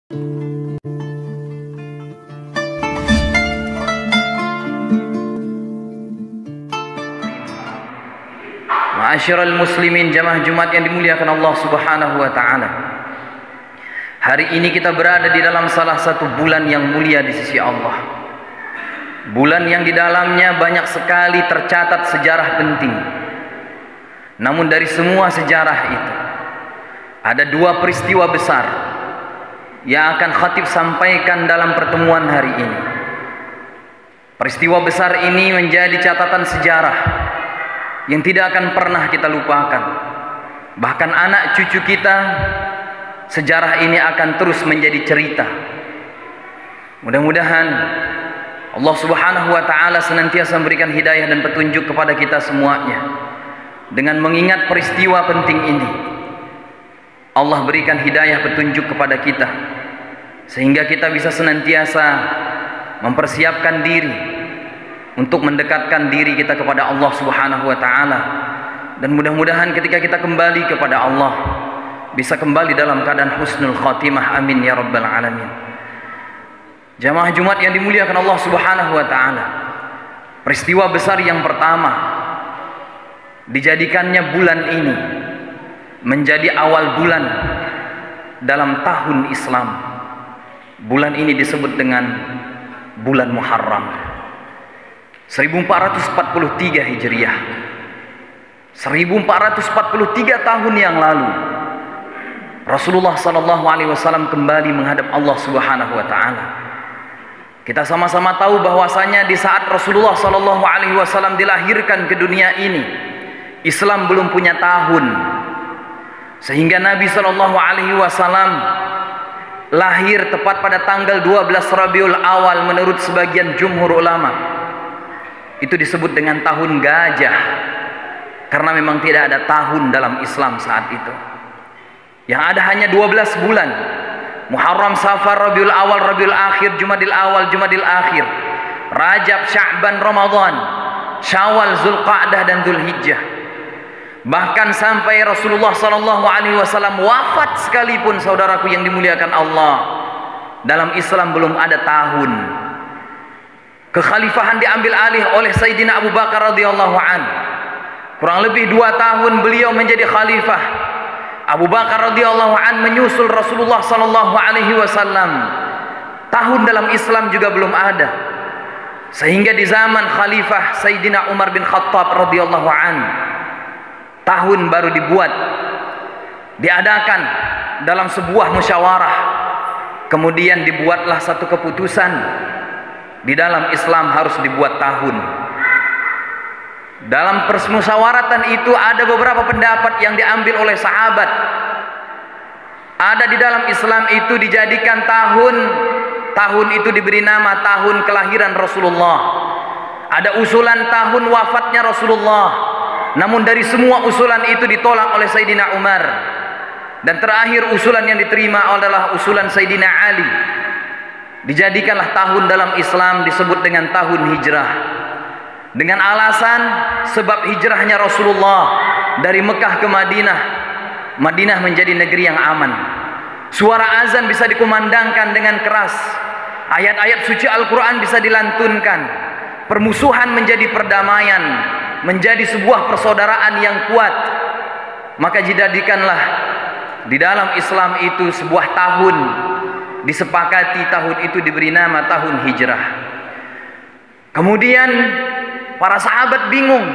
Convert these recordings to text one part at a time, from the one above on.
Ma'asyiral muslimin, jamaah Jumat yang dimuliakan Allah Subhanahu wa taala. Hari ini kita berada di dalam salah satu bulan yang mulia di sisi Allah. Bulan yang di dalamnya banyak sekali tercatat sejarah penting. Namun dari semua sejarah itu ada dua peristiwa besar yang akan khatib sampaikan dalam pertemuan hari ini. Peristiwa besar ini menjadi catatan sejarah yang tidak akan pernah kita lupakan. Bahkan anak cucu kita, sejarah ini akan terus menjadi cerita. Mudah-mudahan Allah Subhanahu wa taala senantiasa memberikan hidayah dan petunjuk kepada kita semuanya. Dengan mengingat peristiwa penting ini, Allah berikan hidayah petunjuk kepada kita, sehingga kita bisa senantiasa mempersiapkan diri untuk mendekatkan diri kita kepada Allah Subhanahu wa taala. Dan mudah-mudahan ketika kita kembali kepada Allah, bisa kembali dalam keadaan husnul khatimah. Amin ya rabbal alamin. Jamaah Jumat yang dimuliakan Allah Subhanahu wa taala, peristiwa besar yang pertama, dijadikannya bulan ini menjadi awal bulan dalam tahun Islam. Bulan ini disebut dengan bulan Muharram. 1443 Hijriah. 1443 tahun yang lalu Rasulullah SAW kembali menghadap Allah Subhanahu wa taala. Kita sama-sama tahu bahwasanya di saat Rasulullah SAW dilahirkan ke dunia ini, Islam belum punya tahun. Sehingga Nabi SAW lahir tepat pada tanggal 12 Rabiul Awal menurut sebagian jumhur ulama. Itu disebut dengan tahun gajah, karena memang tidak ada tahun dalam Islam saat itu. Yang ada hanya 12 bulan: Muharram, Safar, Rabiul Awal, Rabiul Akhir, Jumadil Awal, Jumadil Akhir, Rajab, Sya'ban, Ramadan, Syawal, Zulqa'dah dan Dzulhijjah. Bahkan sampai Rasulullah SAW wafat sekalipun, saudaraku yang dimuliakan Allah, dalam Islam belum ada tahun. Kekhalifahan diambil alih oleh Sayyidina Abu Bakar radhiyallahu an. Kurang lebih 2 tahun beliau menjadi khalifah. Abu Bakar radhiyallahu an menyusul Rasulullah SAW. Tahun dalam Islam juga belum ada. Sehingga di zaman khalifah Sayyidina Umar bin Khattab radhiyallahu an, tahun baru dibuat, diadakan dalam sebuah musyawarah. Kemudian dibuatlah satu keputusan, di dalam Islam harus dibuat tahun. Dalam permusyawaratan itu ada beberapa pendapat yang diambil oleh sahabat. Ada di dalam Islam itu dijadikan tahun itu diberi nama tahun kelahiran Rasulullah. Ada usulan tahun wafatnya Rasulullah. Namun dari semua usulan itu ditolak oleh Sayyidina Umar. Dan terakhir usulan yang diterima adalah usulan Sayyidina Ali. Dijadikanlah tahun dalam Islam disebut dengan tahun hijrah. Dengan alasan sebab hijrahnya Rasulullah dari Mekah ke Madinah. Madinah menjadi negeri yang aman. Suara azan bisa dikumandangkan dengan keras. Ayat-ayat suci Al-Quran bisa dilantunkan. Permusuhan menjadi perdamaian, menjadi sebuah persaudaraan yang kuat. Maka dijadikanlah di dalam Islam itu sebuah tahun, disepakati tahun itu diberi nama tahun hijrah. Kemudian para sahabat bingung.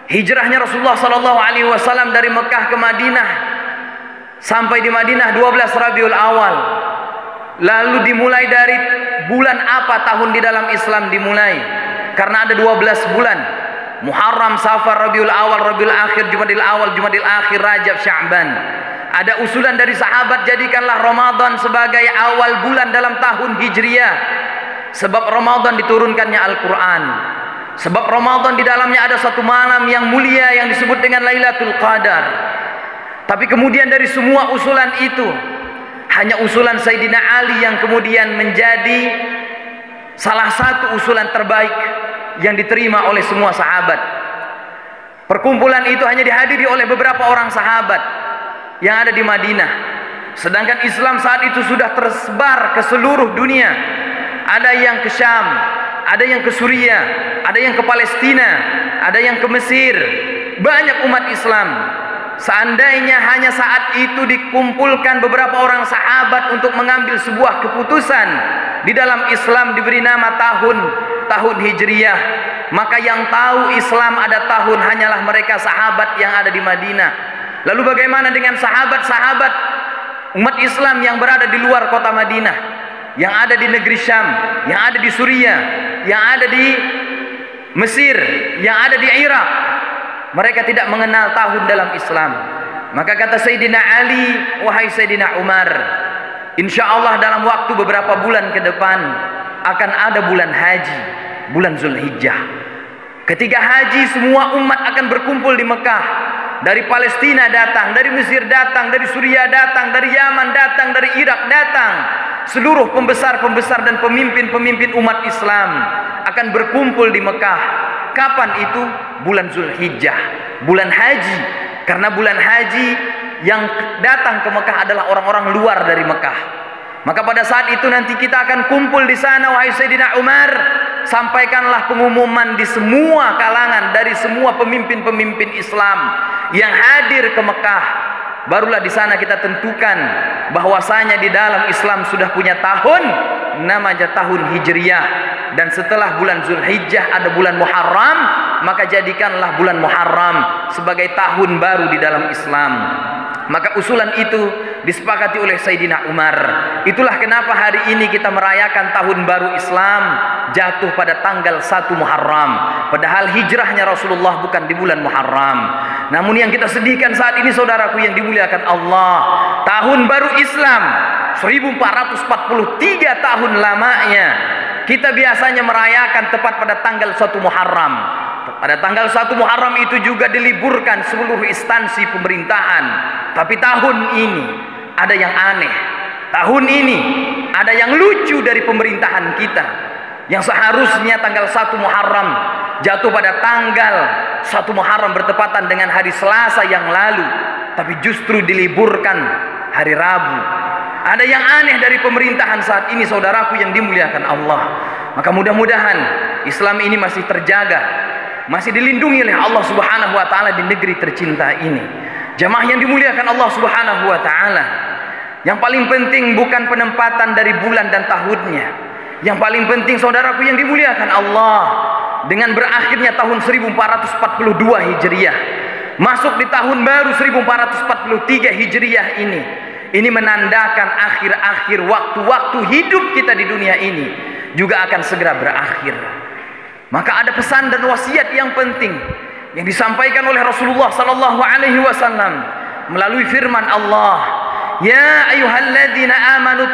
Hijrahnya Rasulullah SAW dari Mekah ke Madinah, sampai di Madinah 12 Rabiul Awal. Lalu dimulai dari bulan apa tahun di dalam Islam dimulai? Karena ada 12 bulan: Muharram, Safar, Rabiul Awal, Rabiul Akhir, Jumadil Awal, Jumadil Akhir, Rajab, Sya'ban. Ada usulan dari sahabat, jadikanlah Ramadan sebagai awal bulan dalam tahun Hijriah. Sebab Ramadan diturunkannya Al-Quran. Sebab Ramadan di dalamnya ada satu malam yang mulia yang disebut dengan Lailatul Qadar. Tapi kemudian dari semua usulan itu, hanya usulan Sayyidina Ali yang kemudian menjadi salah satu usulan terbaik yang diterima oleh semua sahabat. Perkumpulan itu hanya dihadiri oleh beberapa orang sahabat yang ada di Madinah. Sedangkan Islam saat itu sudah tersebar ke seluruh dunia. Ada yang ke Syam, ada yang ke Suriah, ada yang ke Palestina, ada yang ke Mesir. Banyak umat Islam. Seandainya hanya saat itu dikumpulkan beberapa orang sahabat untuk mengambil sebuah keputusan di dalam Islam, diberi nama tahun Hijriyah, maka yang tahu Islam ada tahun hanyalah mereka sahabat yang ada di Madinah. Lalu bagaimana dengan sahabat-sahabat umat Islam yang berada di luar kota Madinah, yang ada di negeri Syam, yang ada di Suriah, yang ada di Mesir, yang ada di Irak? Mereka tidak mengenal tahun dalam Islam. Maka kata Sayyidina Ali, wahai Sayyidina Umar, insya Allah dalam waktu beberapa bulan ke depan akan ada bulan haji, bulan Zulhijjah. Ketika haji, semua umat akan berkumpul di Mekah. Dari Palestina datang, dari Mesir datang, dari Suriah datang, dari Yaman datang, dari Irak datang. Seluruh pembesar-pembesar dan pemimpin-pemimpin umat Islam akan berkumpul di Mekah. Kapan itu? Bulan Zulhijjah, bulan haji. Karena bulan haji yang datang ke Mekah adalah orang-orang luar dari Mekah. Maka pada saat itu nanti kita akan kumpul di sana, wahai Sayyidina Umar. Sampaikanlah pengumuman di semua kalangan, dari semua pemimpin-pemimpin Islam yang hadir ke Mekah. Barulah di sana kita tentukan bahwasanya di dalam Islam sudah punya tahun, namanya tahun Hijriyah. Dan setelah bulan Zulhijjah ada bulan Muharram, maka jadikanlah bulan Muharram sebagai tahun baru di dalam Islam. Maka usulan itu disepakati oleh Sayyidina Umar. Itulah kenapa hari ini kita merayakan tahun baru Islam jatuh pada tanggal 1 Muharram. Padahal hijrahnya Rasulullah bukan di bulan Muharram. Namun yang kita sedihkan saat ini, saudaraku yang dimuliakan Allah, tahun baru Islam 1443 tahun lamanya, kita biasanya merayakan tepat pada tanggal 1 Muharram. Pada tanggal 1 Muharram itu juga diliburkan seluruh instansi pemerintahan. Tapi tahun ini ada yang aneh. Tahun ini ada yang lucu dari pemerintahan kita. Yang seharusnya tanggal 1 Muharram jatuh pada tanggal 1 Muharram bertepatan dengan hari Selasa yang lalu, tapi justru diliburkan hari Rabu. Ada yang aneh dari pemerintahan saat ini, saudaraku yang dimuliakan Allah. Maka mudah-mudahan Islam ini masih terjaga, masih dilindungi oleh Allah Subhanahu wa taala di negeri tercinta ini. Jamaah yang dimuliakan Allah Subhanahu wa taala, yang paling penting bukan penempatan dari bulan dan tahunnya. Yang paling penting, saudaraku yang dimuliakan Allah, dengan berakhirnya tahun 1442 Hijriah, masuk di tahun baru 1443 Hijriah ini menandakan akhir-akhir waktu-waktu hidup kita di dunia ini juga akan segera berakhir. Maka ada pesan dan wasiat yang penting yang disampaikan oleh Rasulullah sallallahu alaihi wasallam melalui firman Allah, "Ya ayyuhalladzina amanu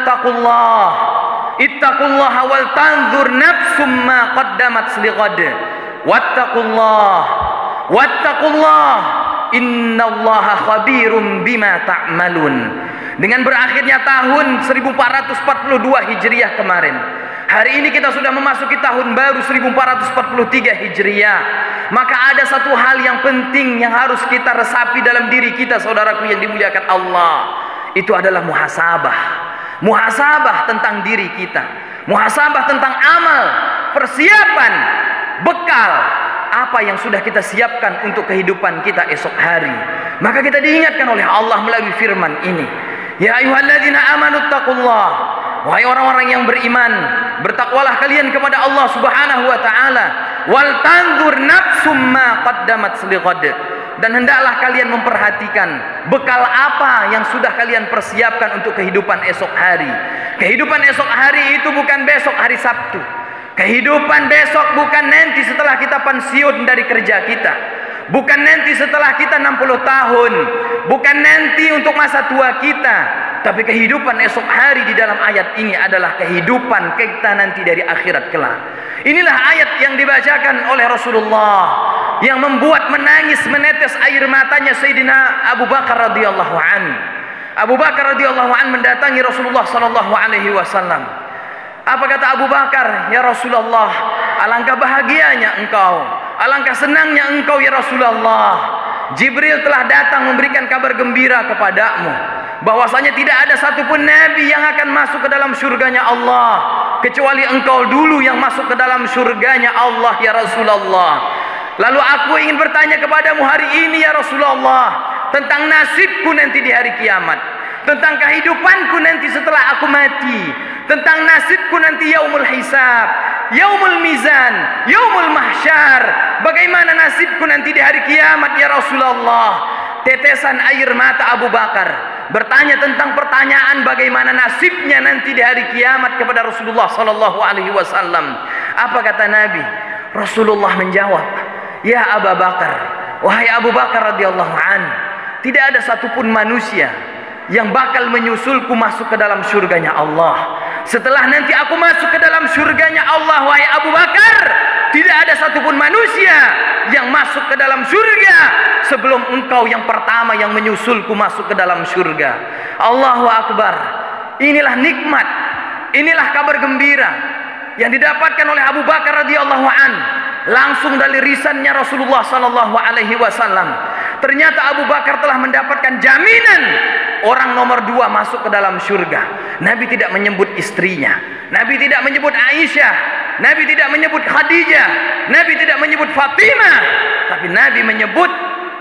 ittaqullaha wal tanzur nafsum ma qaddamat lighad wattaqullah innallaha khabirum bima ta'malun." Dengan berakhirnya tahun 1442 Hijriah kemarin, hari ini kita sudah memasuki tahun baru 1443 Hijriah. Maka ada satu hal yang penting yang harus kita resapi dalam diri kita, saudaraku yang dimuliakan Allah. Itu adalah muhasabah. Muhasabah tentang diri kita, muhasabah tentang amal, persiapan, bekal apa yang sudah kita siapkan untuk kehidupan kita esok hari. Maka kita diingatkan oleh Allah melalui firman ini, "Ya ayyuhalladzina amanu taqullah." Wahai orang-orang yang beriman, bertakwalah kalian kepada Allah Subhanahu wa taala. Wal tanzur nafsum ma qaddamat lighad. Dan hendaklah kalian memperhatikan bekal apa yang sudah kalian persiapkan untuk kehidupan esok hari. Kehidupan esok hari itu bukan besok hari Sabtu. Kehidupan besok bukan nanti setelah kita pensiun dari kerja kita. Bukan nanti setelah kita 60 tahun. Bukan nanti untuk masa tua kita. Tapi kehidupan esok hari di dalam ayat ini adalah kehidupan kita nanti dari akhirat kelak. Inilah ayat yang dibacakan oleh Rasulullah, yang membuat menangis menetes air matanya Sayyidina Abu Bakar radhiyallahu an. Abu Bakar radhiyallahu an mendatangi Rasulullah sallallahu alaihi wasallam. Apa kata Abu Bakar? "Ya Rasulullah, alangkah bahagianya engkau, alangkah senangnya engkau ya Rasulullah. Jibril telah datang memberikan kabar gembira kepadamu bahwasanya tidak ada satupun nabi yang akan masuk ke dalam surganya Allah kecuali engkau dulu yang masuk ke dalam surganya Allah ya Rasulullah. Lalu aku ingin bertanya kepadamu hari ini ya Rasulullah tentang nasibku nanti di hari kiamat, tentang kehidupanku nanti setelah aku mati, tentang nasibku nanti yaumul hisab, yaumul mizan, yaumul mahsyar. Bagaimana nasibku nanti di hari kiamat ya Rasulullah? Tetesan air mata Abu Bakar bertanya tentang pertanyaan bagaimana nasibnya nanti di hari kiamat kepada Rasulullah sallallahu alaihi wasallam. Apa kata Nabi? Rasulullah menjawab, "Ya Abu Bakar, wahai Abu Bakar radhiyallahu an, tidak ada satupun manusia yang bakal menyusulku masuk ke dalam surganya Allah. Setelah nanti aku masuk ke dalam surganya Allah, wahai Abu Bakar, tidak ada satupun manusia yang masuk ke dalam surga sebelum engkau yang pertama yang menyusulku masuk ke dalam surga." Allahu Akbar. Inilah nikmat, inilah kabar gembira yang didapatkan oleh Abu Bakar radhiyallahu an langsung dari lisannya Rasulullah sallallahu alaihi wasallam. Ternyata Abu Bakar telah mendapatkan jaminan orang nomor 2 masuk ke dalam surga. Nabi tidak menyebut istrinya, Nabi tidak menyebut Aisyah, Nabi tidak menyebut Khadijah, Nabi tidak menyebut Fatimah, tapi Nabi menyebut,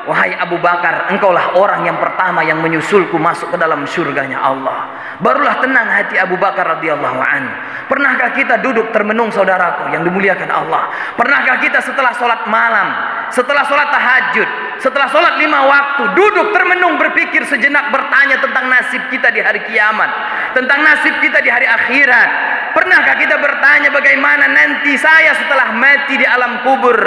wahai Abu Bakar, engkaulah orang yang pertama yang menyusulku masuk ke dalam surganya Allah. Barulah tenang hati Abu Bakar radhiyallahu an. Pernahkah kita duduk termenung saudaraku yang dimuliakan Allah? Pernahkah kita setelah sholat malam, setelah sholat tahajud, setelah sholat 5 waktu, duduk termenung berpikir sejenak, bertanya tentang nasib kita di hari kiamat, tentang nasib kita di hari akhirat? Pernahkah kita bertanya bagaimana nanti saya setelah mati di alam kubur,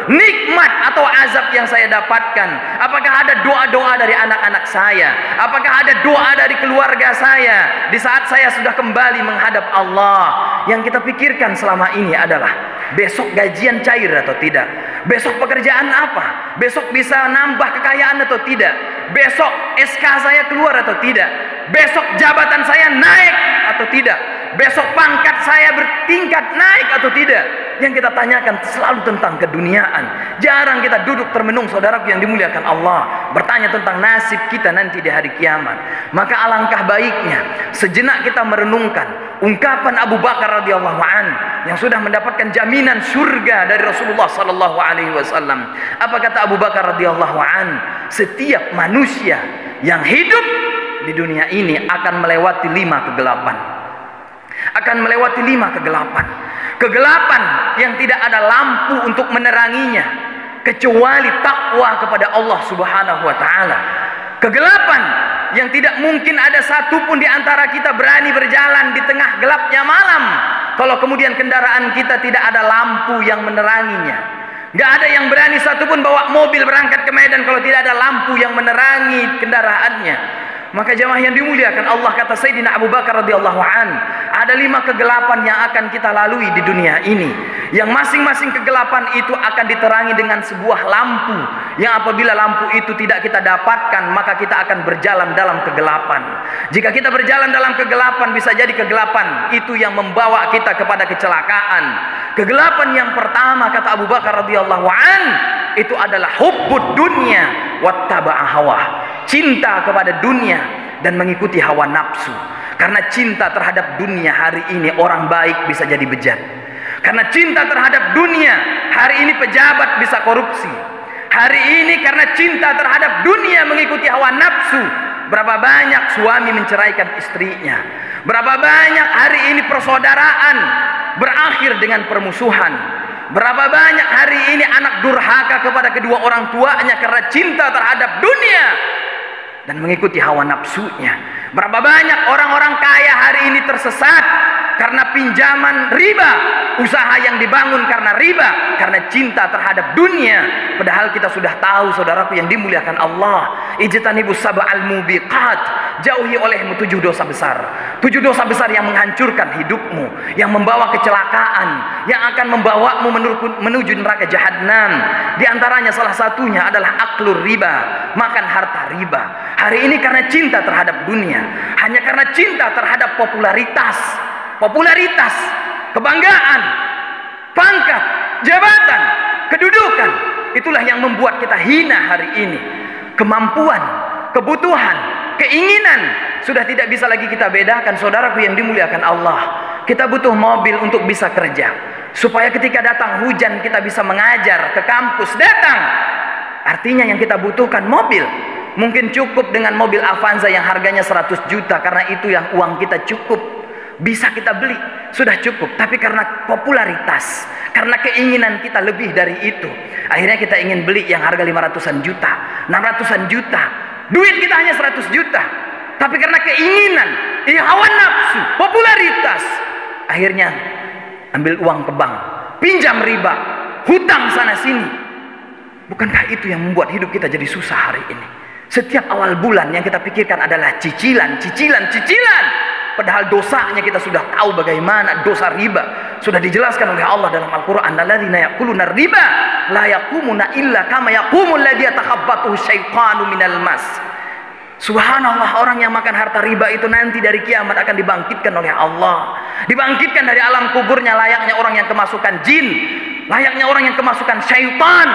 nikmat atau azab yang saya dapatkan? Apakah ada doa-doa dari anak-anak saya? Apakah ada doa dari keluarga saya di saat saya sudah kembali menghadap Allah? Yang kita pikirkan selama ini adalah besok gajian cair atau tidak, besok pekerjaan apa, besok bisa nambah kekayaan atau tidak, besok SK saya keluar atau tidak, besok jabatan saya naik atau tidak, besok pangkat saya bertingkat naik atau tidak. Yang kita tanyakan selalu tentang keduniaan. Jarang kita duduk termenung saudaraku yang dimuliakan Allah, bertanya tentang nasib kita nanti di hari kiamat. Maka alangkah baiknya sejenak kita merenungkan ungkapan Abu Bakar radhiyallahu an yang sudah mendapatkan jaminan surga dari Rasulullah sallallahu alaihi wasallam. Apa kata Abu Bakar radhiyallahu an? Setiap manusia yang hidup di dunia ini akan melewati 5 kegelapan. Akan melewati 5 kegelapan. Kegelapan yang tidak ada lampu untuk meneranginya kecuali takwa kepada Allah Subhanahu wa taala. Kegelapan yang tidak mungkin ada satupun di antara kita berani berjalan di tengah gelapnya malam kalau kemudian kendaraan kita tidak ada lampu yang meneranginya. Gak ada yang berani satupun bawa mobil berangkat ke Medan kalau tidak ada lampu yang menerangi kendaraannya. Maka jemaah yang dimuliakan Allah, kata Sayyidina Abu Bakar radhiyallahu an, ada 5 kegelapan yang akan kita lalui di dunia ini, yang masing-masing kegelapan itu akan diterangi dengan sebuah lampu, yang apabila lampu itu tidak kita dapatkan maka kita akan berjalan dalam kegelapan. Jika kita berjalan dalam kegelapan, bisa jadi kegelapan itu yang membawa kita kepada kecelakaan. Kegelapan yang pertama, kata Abu Bakar radhiyallahu an, itu adalah hubbud dunya wattaba'a hawa, cinta kepada dunia dan mengikuti hawa nafsu. Karena cinta terhadap dunia hari ini orang baik bisa jadi bejat. Karena cinta terhadap dunia hari ini pejabat bisa korupsi. Hari ini karena cinta terhadap dunia mengikuti hawa nafsu, berapa banyak suami menceraikan istrinya. Berapa banyak hari ini persaudaraan berakhir dengan permusuhan. Berapa banyak hari ini anak durhaka kepada kedua orang tuanya karena cinta terhadap dunia dan mengikuti hawa nafsunya. Berapa banyak orang-orang kaya hari ini tersesat karena pinjaman riba, usaha yang dibangun karena riba, karena cinta terhadap dunia. Padahal kita sudah tahu saudaraku yang dimuliakan Allah, ijtanibus sab'al mubiqat, jauhi olehmu 7 dosa besar. 7 dosa besar yang menghancurkan hidupmu, yang membawa kecelakaan, yang akan membawamu menuju neraka jahanam. Di antaranya salah satunya adalah aklur riba, makan harta riba. Hari ini karena cinta terhadap dunia, hanya karena cinta terhadap popularitas, kebanggaan, pangkat, jabatan, kedudukan, itulah yang membuat kita hina hari ini. Kemampuan, kebutuhan, Keinginan sudah tidak bisa lagi kita bedakan, saudaraku yang dimuliakan Allah. Kita butuh mobil untuk bisa kerja, supaya ketika datang hujan kita bisa mengajar ke kampus. Datang, artinya yang kita butuhkan mobil. Mungkin cukup dengan mobil Avanza yang harganya 100 juta, karena itu yang uang kita cukup, bisa kita beli, sudah cukup. Tapi karena popularitas, karena keinginan kita lebih dari itu, akhirnya kita ingin beli yang harga 500-an juta, 600-an juta. Duit kita hanya 100 juta, tapi karena keinginan, hawa nafsu, popularitas, akhirnya ambil uang ke bank, pinjam riba, hutang sana sini. Bukankah itu yang membuat hidup kita jadi susah hari ini? Setiap awal bulan yang kita pikirkan adalah cicilan, cicilan, cicilan. Padahal dosanya kita sudah tahu bagaimana dosa riba. Sudah dijelaskan oleh Allah dalam Al-Quran. Alladzina ya'kuluna riba la yaqumuna illa kama yaqumul ladzi yatakhabbathu syaitanu minal mas. Subhanallah, orang yang makan harta riba itu nanti dari kiamat akan dibangkitkan oleh Allah. Dibangkitkan dari alam kuburnya layaknya orang yang kemasukan jin, layaknya orang yang kemasukan syaitan.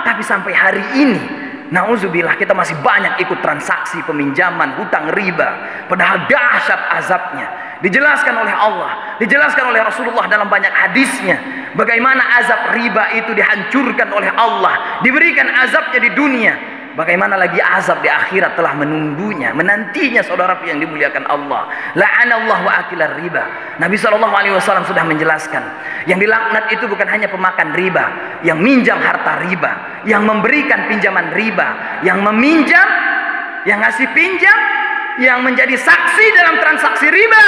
Tapi sampai hari ini, nauzubillah, kita masih banyak ikut transaksi peminjaman, hutang riba. Padahal dahsyat azabnya. Dijelaskan oleh Allah, dijelaskan oleh Rasulullah dalam banyak hadisnya, bagaimana azab riba itu dihancurkan oleh Allah, diberikan azabnya di dunia. Bagaimana lagi azab di akhirat telah menunggunya, menantinya, saudaraku yang dimuliakan Allah. La'anallahu akilar riba. Nabi SAW sudah menjelaskan, yang dilaknat itu bukan hanya pemakan riba, yang minjam harta riba, yang memberikan pinjaman riba, yang meminjam, yang ngasih pinjam, yang menjadi saksi dalam transaksi riba,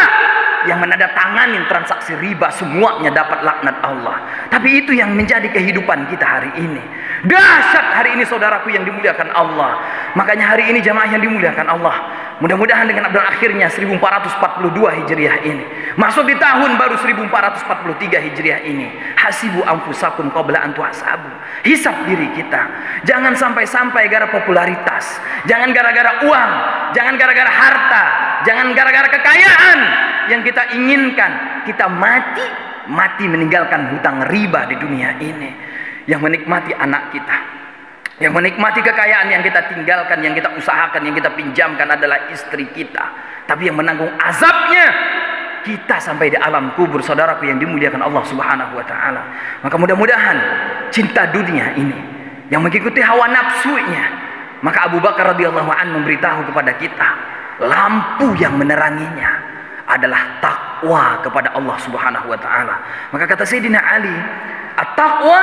yang menandatangani transaksi riba, semuanya dapat laknat Allah. Tapi itu yang menjadi kehidupan kita hari ini. Dahsyat hari ini, saudaraku yang dimuliakan Allah. Makanya hari ini jamaah yang dimuliakan Allah, mudah-mudahan dengan berakhirnya 1442 Hijriah ini, masuk di tahun baru 1443 Hijriah ini, hasibu anfusakum qabla an tuhasabu. Hisab diri kita. Jangan sampai-sampai gara popularitas, jangan gara-gara uang, jangan gara-gara harta, jangan gara-gara kekayaan yang kita inginkan, kita mati meninggalkan hutang riba di dunia ini. Yang menikmati anak kita, yang menikmati kekayaan yang kita tinggalkan, yang kita usahakan, yang kita pinjamkan adalah istri kita. Tapi yang menanggung azabnya kita sampai di alam kubur, saudaraku yang dimuliakan Allah Subhanahu wa ta'ala. Maka mudah-mudahan cinta dunia ini yang mengikuti hawa nafsunya, maka Abu Bakar radhiyallahu anhu memberitahu kepada kita, lampu yang meneranginya adalah takwa kepada Allah Subhanahu wa ta'ala. Maka kata Sayyidina Ali, at-taqwa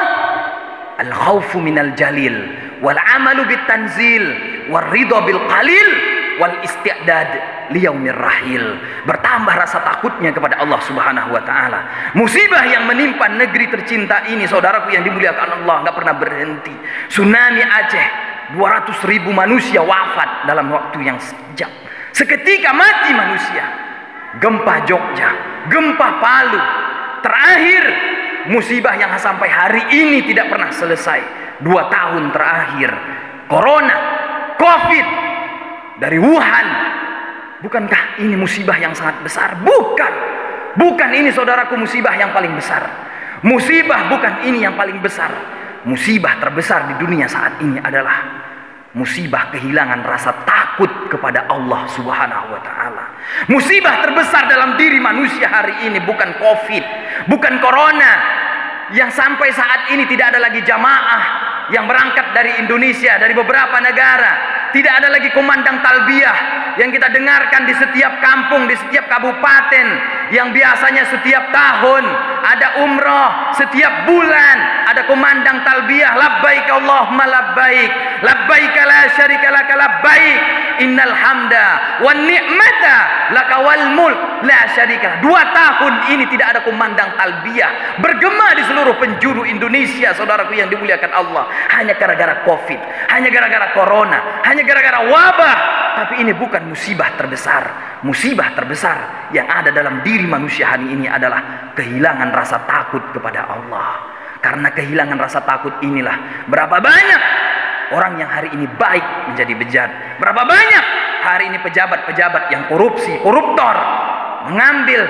al-khawfu minal jalil wal amalu bit tanzil wal ridha bil qalil wal isti'dad liyaumir rahil. Bertambah rasa takutnya kepada Allah Subhanahu wa ta'ala. Musibah yang menimpa negeri tercinta ini, saudaraku yang dimuliakan Allah, nggak pernah berhenti. Tsunami Aceh, 200.000 manusia wafat dalam waktu yang sekejap, seketika mati manusia. Gempa Jogja, gempa Palu, terakhir musibah yang sampai hari ini tidak pernah selesai, 2 tahun terakhir, corona, covid dari Wuhan. Bukankah ini musibah yang sangat besar? Bukan ini, saudaraku, musibah yang paling besar. Musibah bukan ini yang paling besar. Musibah terbesar di dunia saat ini adalah musibah kehilangan rasa takut kepada Allah Subhanahu wa ta'ala. Musibah terbesar dalam diri manusia hari ini bukan covid, bukan corona, yang sampai saat ini tidak ada lagi jamaah yang berangkat dari Indonesia, dari beberapa negara. Tidak ada lagi kumandang talbiyah yang kita dengarkan di setiap kampung, di setiap kabupaten, yang biasanya setiap tahun ada umroh, setiap bulan ada kumandang talbiyah, labbaik Allahumma labbaik, labbaik la syarika laka labbaik, innal hamda wan ni'mata laka wal mulk la syarika. 2 tahun ini tidak ada kumandang talbiyah bergema di seluruh penjuru Indonesia, saudaraku yang dimuliakan Allah, hanya gara-gara covid, hanya gara-gara corona, hanya gara-gara wabah. Tapi ini bukan musibah terbesar. Musibah terbesar yang ada dalam diri manusia hari ini adalah kehilangan rasa takut kepada Allah. Karena kehilangan rasa takut inilah berapa banyak orang yang hari ini baik menjadi bejat, berapa banyak hari ini pejabat-pejabat yang korupsi, koruptor, mengambil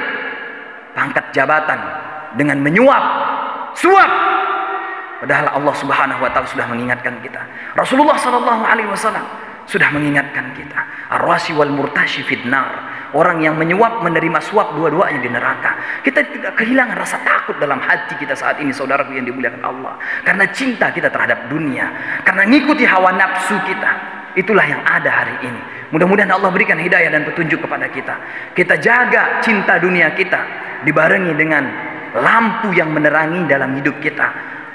pangkat jabatan dengan menyuap, suap. Padahal Allah Subhanahu wa ta'ala sudah mengingatkan kita. Rasulullah sallallahu alaihi wasallam sudah mengingatkan kita. Ar-rashi wal murtashi fitnar. Orang yang menyuap, menerima suap, dua-duanya di neraka. Kita tidak kehilangan rasa takut dalam hati kita saat ini, saudaraku yang dimuliakan Allah. Karena cinta kita terhadap dunia. Karena ngikuti hawa nafsu kita. Itulah yang ada hari ini. Mudah-mudahan Allah berikan hidayah dan petunjuk kepada kita. Kita jaga cinta dunia kita, dibarengi dengan lampu yang menerangi dalam hidup kita.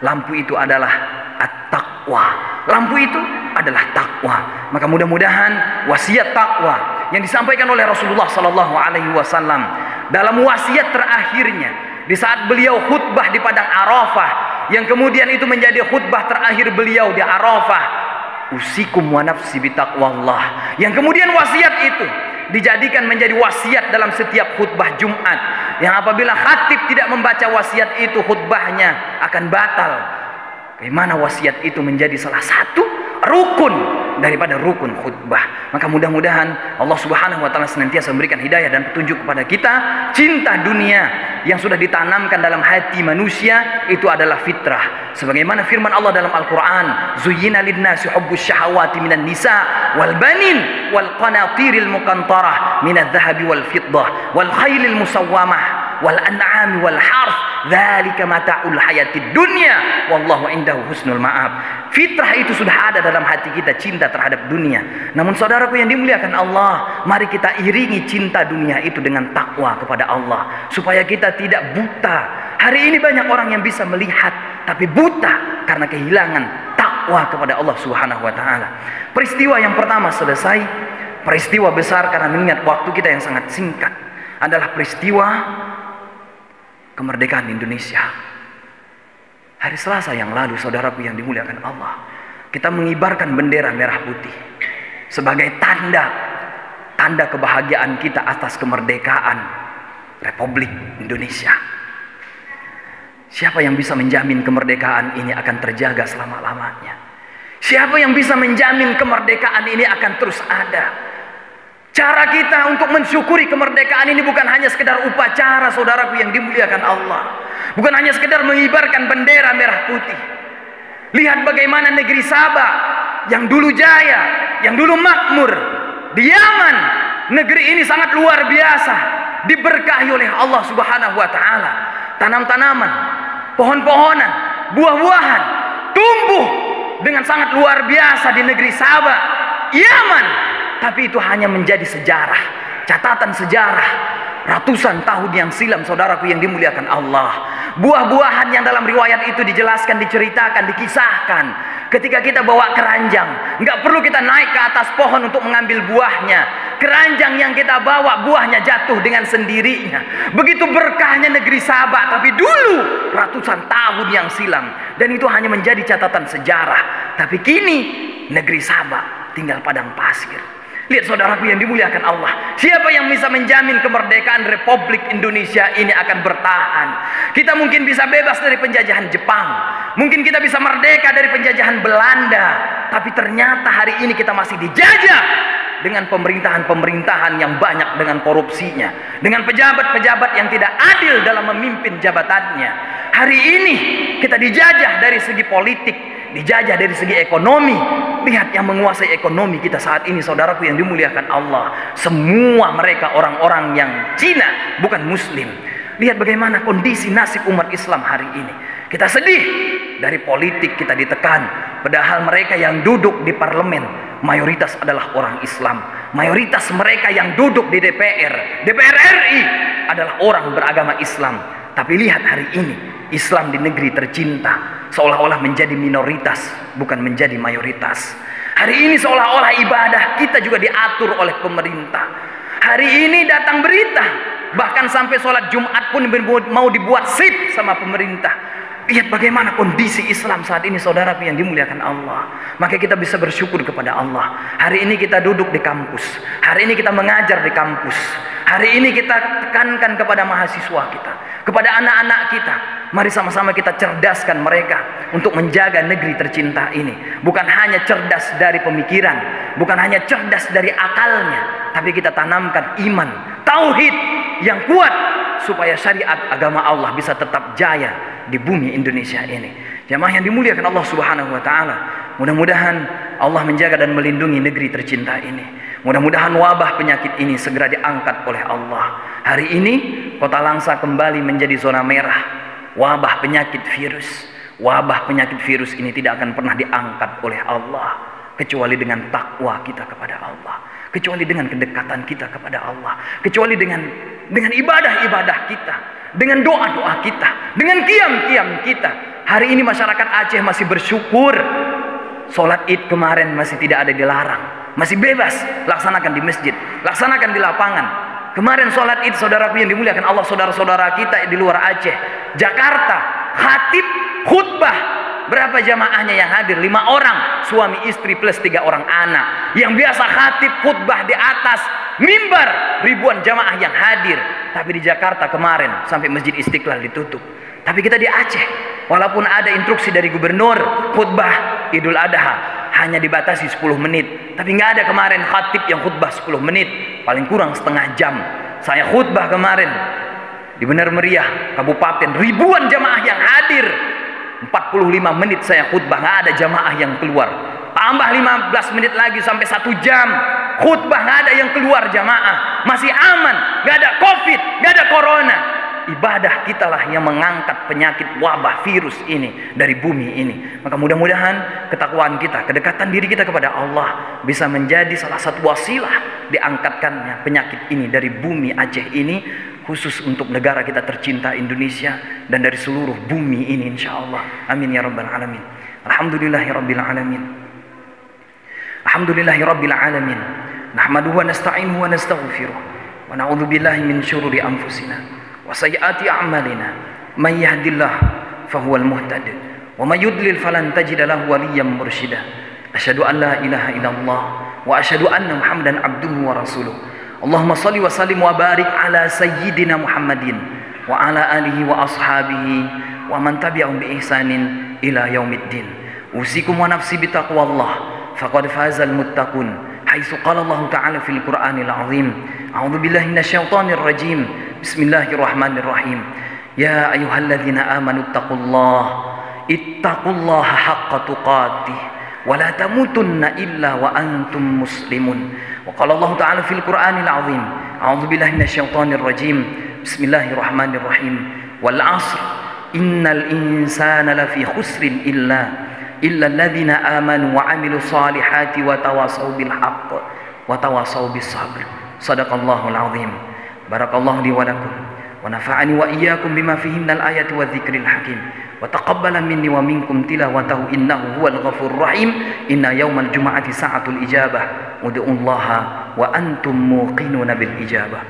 Lampu itu adalah at-taqwa. Lampu itu adalah takwa. Maka mudah-mudahan wasiat takwa yang disampaikan oleh Rasulullah sallallahu alaihi wasallam dalam wasiat terakhirnya di saat beliau khutbah di padang Arafah, yang kemudian itu menjadi khutbah terakhir beliau di Arafah, usikum wa nafsi bitaqwallah, yang kemudian wasiat itu dijadikan menjadi wasiat dalam setiap khutbah Jumat, yang apabila khatib tidak membaca wasiat itu, khutbahnya akan batal. Bagaimana wasiat itu menjadi salah satu rukun daripada rukun khutbah. Maka mudah-mudahan Allah Subhanahu wa taala senantiasa memberikan hidayah dan petunjuk kepada kita. Cinta dunia yang sudah ditanamkan dalam hati manusia itu adalah fitrah. Sebagaimana firman Allah dalam Al-Qur'an, "Zuyyina lin-nasi hubbus syahawati minan nisa wal banin wal qanatiril muqantarah minadh dhahabi wal fiddah wal khailil musawwamah wal an'ami wal harth dzalika mata'ul hayatid dunya wallahu indahu husnul ma'ab." Fitrah itu sudah ada dalam hati kita, cinta terhadap dunia. Namun saudaraku yang dimuliakan Allah, mari kita iringi cinta dunia itu dengan takwa kepada Allah, supaya kita tidak buta. Hari ini banyak orang yang bisa melihat tapi buta karena kehilangan takwa kepada Allah Subhanahu wa taala. Peristiwa yang pertama selesai, peristiwa besar karena mengingat waktu kita yang sangat singkat, adalah peristiwa kemerdekaan Indonesia. Hari Selasa yang lalu, saudaraku yang dimuliakan Allah, kita mengibarkan bendera merah putih sebagai tanda kebahagiaan kita atas kemerdekaan Republik Indonesia. Siapa yang bisa menjamin kemerdekaan ini akan terjaga selama-lamanya? Siapa yang bisa menjamin kemerdekaan ini akan terus ada? Cara kita untuk mensyukuri kemerdekaan ini bukan hanya sekedar upacara, saudaraku yang dimuliakan Allah. Bukan hanya sekedar mengibarkan bendera merah putih. Lihat bagaimana negeri Sabah yang dulu jaya, yang dulu makmur, di Yaman, negeri ini sangat luar biasa, diberkahi oleh Allah Subhanahu wa taala. Tanam-tanaman, pohon-pohonan, buah-buahan tumbuh dengan sangat luar biasa di negeri Sabah, Yaman. Tapi itu hanya menjadi sejarah, catatan sejarah ratusan tahun yang silam, saudaraku yang dimuliakan Allah. Buah-buahan yang dalam riwayat itu dijelaskan, diceritakan, dikisahkan. Ketika kita bawa keranjang, nggak perlu kita naik ke atas pohon untuk mengambil buahnya. Keranjang yang kita bawa, buahnya jatuh dengan sendirinya. Begitu berkahnya negeri Sabah, tapi dulu ratusan tahun yang silam. Dan itu hanya menjadi catatan sejarah. Tapi kini negeri Sabah tinggal padang pasir. Lihat saudaraku yang dimuliakan Allah, siapa yang bisa menjamin kemerdekaan Republik Indonesia ini akan bertahan? Kita mungkin bisa bebas dari penjajahan Jepang, mungkin kita bisa merdeka dari penjajahan Belanda, tapi ternyata hari ini kita masih dijajah dengan pemerintahan-pemerintahan yang banyak dengan korupsinya, dengan pejabat-pejabat yang tidak adil dalam memimpin jabatannya. Hari ini kita dijajah dari segi politik, dijajah dari segi ekonomi. Lihat yang menguasai ekonomi kita saat ini, saudaraku yang dimuliakan Allah, semua mereka orang-orang yang Cina, bukan Muslim. Lihat bagaimana kondisi nasib umat Islam hari ini. Kita sedih, dari politik kita ditekan, padahal mereka yang duduk di parlemen mayoritas adalah orang Islam. Mayoritas mereka yang duduk di DPR RI adalah orang beragama Islam. Tapi lihat hari ini, Islam di negeri tercinta seolah-olah menjadi minoritas, bukan menjadi mayoritas. Hari ini seolah-olah ibadah kita juga diatur oleh pemerintah. Hari ini datang berita, bahkan sampai sholat Jumat pun mau dibuat sip sama pemerintah. Lihat bagaimana kondisi Islam saat ini, saudaraku yang dimuliakan Allah. Maka kita bisa bersyukur kepada Allah. Hari ini kita duduk di kampus, hari ini kita mengajar di kampus, hari ini kita tekankan kepada mahasiswa kita, kepada anak-anak kita. Mari sama-sama kita cerdaskan mereka untuk menjaga negeri tercinta ini. Bukan hanya cerdas dari pemikiran, bukan hanya cerdas dari akalnya, tapi kita tanamkan iman, tauhid yang kuat, supaya syariat agama Allah bisa tetap jaya di bumi Indonesia ini. Jamaah yang dimuliakan Allah Subhanahu wa taala, mudah-mudahan Allah menjaga dan melindungi negeri tercinta ini. Mudah-mudahan wabah penyakit ini segera diangkat oleh Allah. Hari ini Kota Langsa kembali menjadi zona merah. Wabah penyakit virus. Wabah penyakit virus ini tidak akan pernah diangkat oleh Allah kecuali dengan takwa kita kepada Allah, kecuali dengan kedekatan kita kepada Allah, kecuali dengan ibadah-ibadah kita, dengan doa-doa kita, dengan qiyam-qiyam kita. Hari ini masyarakat Aceh masih bersyukur. Sholat Id kemarin masih tidak ada dilarang, masih bebas laksanakan di masjid, laksanakan di lapangan. Kemarin sholat Id, saudaraku yang dimuliakan Allah, saudara-saudara kita di luar Aceh, Jakarta, khatib khutbah, berapa jamaahnya yang hadir? 5 orang, suami istri plus 3 orang anak. Yang biasa khatib khutbah di atas mimbar, ribuan jamaah yang hadir. Tapi di Jakarta kemarin sampai Masjid Istiqlal ditutup. Tapi kita di Aceh, walaupun ada instruksi dari gubernur khutbah Idul Adha hanya dibatasi 10 menit, tapi nggak ada kemarin khatib yang khutbah 10 menit, paling kurang setengah jam. Saya khutbah kemarin di Benar Meriah Kabupaten, ribuan jamaah yang hadir. 45 menit saya khutbah, nggak ada jamaah yang keluar. Tambah 15 menit lagi sampai 1 jam khutbah, nggak ada yang keluar jamaah. Masih aman, nggak ada covid, nggak ada corona. Ibadah kitalah yang mengangkat penyakit wabah virus ini dari bumi ini. Maka mudah-mudahan ketakwaan kita, kedekatan diri kita kepada Allah bisa menjadi salah satu wasilah diangkatkannya penyakit ini dari bumi Aceh ini, khusus untuk negara kita tercinta Indonesia dan dari seluruh bumi ini insyaallah. Amin ya rabbal alamin. Alhamdulillahirabbil alamin. Alhamdulillahirabbil alamin. Nahmaduhu wa nasta'inuhu wa nastaghfiruh wa na'udzu billahi min syururi anfusina wa sayyiati a'malina. May yahdihillahu fahuwal muhtad wa may yudlil falan tajida lahu waliyyan mursyida. Asyhadu an la ilaha illallah wa asyhadu anna Muhammadan abduhu wa rasuluh. Allahumma salli wa sallim wa barik ala sayyidina Muhammadin wa ala alihi wa ashabihi wa man tabi'ahum bi ihsanin ila yaumiddin. Usikum wa nafsi bi taqwallah faqad fazal muttaqun. Haitsu qala Allah ta'ala fil Qur'anil 'azim. A'udzu billahi minasyaitonir rajim. Bismillahirrahmanirrahim. Ya ayyuhalladzina amanu ittaqullaha haqqa tuqatih wa la tamutunna illa wa antum muslimun. Wa qala Allah ta'ala fil Qur'anil 'azim. A'udzu billahi minasyaitonir rajim. Bismillahirrahmanirrahim. Wal 'asr innal insana lafi khusrin illa alladzina amanu wa 'amilus solihati wa tawassaw bil haqq wa tawassaw bis sabr. Shadaqallahul 'azim. Barakallahu li wa lakum wa nafa'ani wa iyyakum bima fihi minal ayati wa dzikril hakim. Wa taqabbala minni wa minkum tilawatahu innahu huwal ghafurur rahim. Inna yaumal jumu'ati sa'atul ijabah. Ud'ullaha wa antum muqinuna bil ijabah.